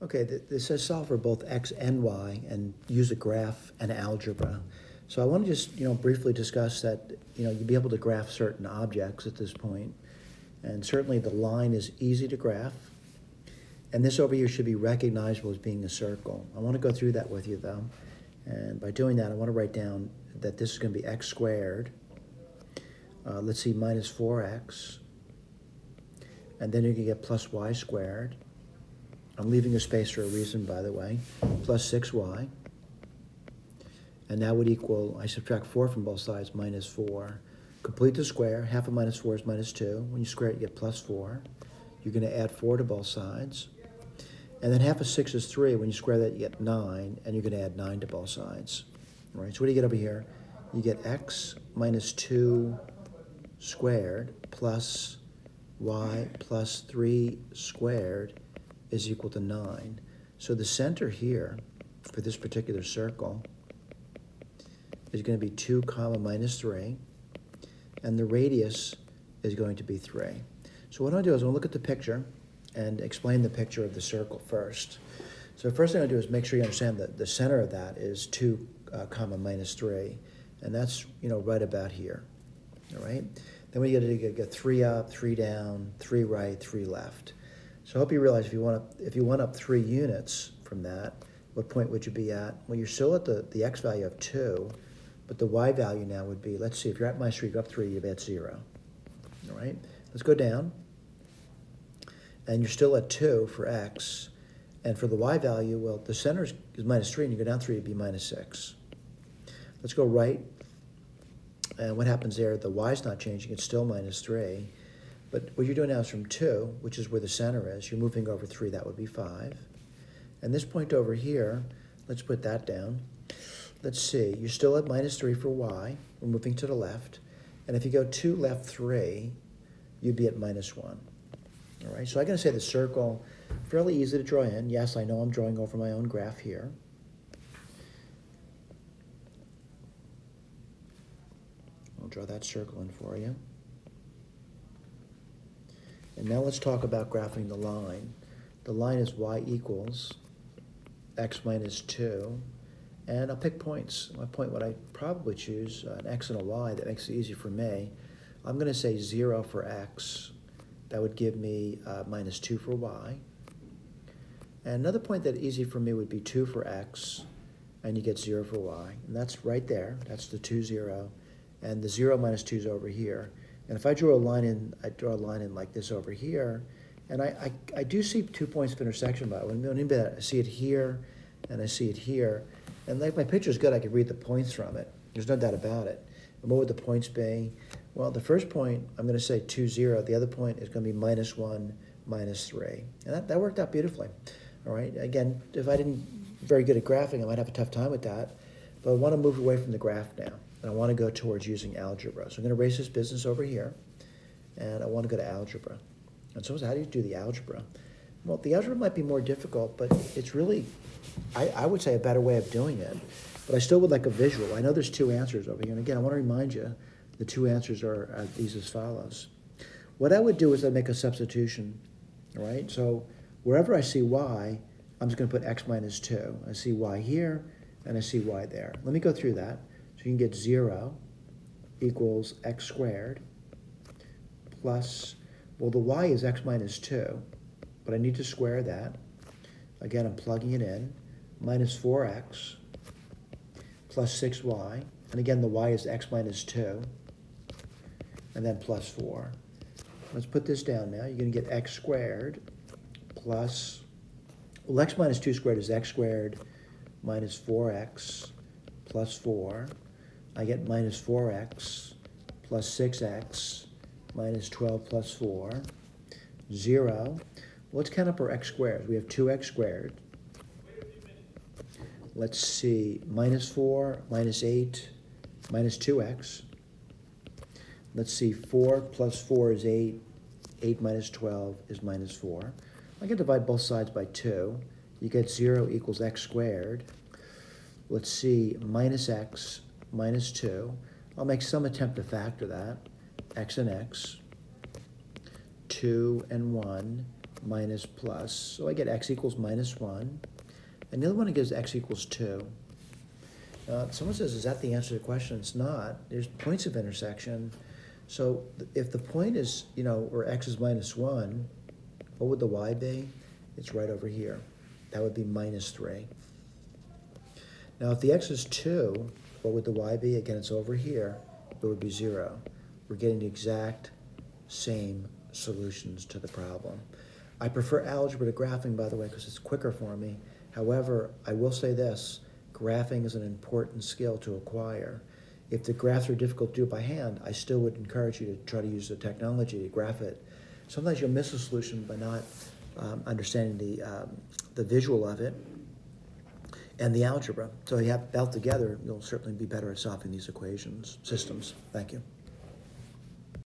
Okay, this says solve for both x and y and use a graph and algebra. So I want to just, briefly discuss that, you'll be able to graph certain objects at this point. And certainly the line is easy to graph. And this over here should be recognizable as being a circle. I want to go through that with you though. And by doing that, I want to write down that this is going to be x squared. Let's see, minus 4x. And then you can get plus y squared. I'm leaving a space for a reason, by the way, plus 6y. And that would equal, I subtract 4 from both sides, minus 4. Complete the square. Half of minus 4 is minus 2. When you square it, you get plus 4. You're going to add 4 to both sides. And then half of 6 is 3. When you square that, you get 9, and you're going to add 9 to both sides. All right, so what do you get over here? You get x minus 2 squared plus y plus 3 squared is equal to 9. So the center here for this particular circle is going to be 2 comma minus 3, and the radius is going to be 3. So what I'm going to do is I'm going to look at the picture and explain the picture of the circle first. So the first thing I'm going to do is make sure you understand that the center of that is 2 comma minus 3, and that's right about here. All right. Then we get 3 up, 3 down, 3 right, 3 left. So I hope you realize if you went up 3 units from that, what point would you be at? Well, you're still at the x value of 2, but the y value now would be, let's see, if you're at minus 3, you go up 3, you'd be at 0. All right, let's go down. And you're still at 2 for x. And for the y value, well, the center is minus 3, and you go down 3, it'd be minus 6. Let's go right. And what happens there? The y is not changing, it's still minus 3. But what you're doing now is from 2, which is where the center is, you're moving over 3, that would be 5. And this point over here, let's put that down. Let's see, you're still at minus 3 for y. We're moving to the left. And if you go 2 left 3, you'd be at minus 1. All right, so I'm going to say the circle, fairly easy to draw in. Yes, I know I'm drawing over my own graph here. I'll draw that circle in for you. And now let's talk about graphing the line. The line is y equals x minus 2. And I'll pick points. My point would I probably choose an x and a y. That makes it easy for me. I'm going to say 0 for x. That would give me minus 2 for y. And another point that easy for me would be 2 for x, and you get 0 for y. And that's right there. That's the 2, 0. And the 0 minus 2 is over here. And if I draw a line in, I draw a line in like this over here, and I do see 2 points of intersection, but I see it here, and I see it here. And like my picture's good, I can read the points from it. There's no doubt about it. And what would the points be? Well, the first point, I'm going to say 2, 0. The other point is going to be minus 1, minus 3. And that worked out beautifully. All right. Again, if I didn't very good at graphing, I might have a tough time with that. But I want to move away from the graph now. And I want to go towards using algebra. So I'm going to erase this business over here. And I want to go to algebra. And so how do you do the algebra? Well, the algebra might be more difficult, but it's really, I would say, a better way of doing it. But I still would like a visual. I know there's 2 answers over here. And again, I want to remind you, the 2 answers are these as follows. What I would do is I'd make a substitution, all right? So wherever I see y, I'm just going to put x minus 2. I see y here, and I see y there. Let me go through that. So you can get 0 equals x squared plus, well, the y is x minus 2, but I need to square that. Again, I'm plugging it in. Minus 4x plus 6y. And again, the y is x minus 2. And then plus 4. Let's put this down now. You're going to get x squared plus, well, x minus 2 squared is x squared minus 4x plus 4. I get minus 4x plus 6x minus 12 plus 4. 0. Let's count up our x squared. We have 2x squared. Let's see, minus 4, minus 8, minus 2x. Let's see, 4 plus 4 is 8. 8 minus 12 is minus 4. I can divide both sides by 2. You get 0 equals x squared. Let's see, minus x minus 2. I'll make some attempt to factor that. X and x. 2 and 1 minus plus. So I get x equals minus 1. And the other one gives x equals 2. Someone says, is that the answer to the question? It's not. There's points of intersection. So if the point is, where x is minus 1, what would the y be? It's right over here. That would be minus 3. Now, if the x is 2, what would the y be? Again, it's over here. It would be 0. We're getting the exact same solutions to the problem. I prefer algebra to graphing, by the way, because it's quicker for me. However, I will say this, graphing is an important skill to acquire. If the graphs are difficult to do by hand, I still would encourage you to try to use the technology to graph it. Sometimes you'll miss a solution by not understanding the visual of it and the algebra. So you have that together, you'll certainly be better at solving these equations, systems. Thank you.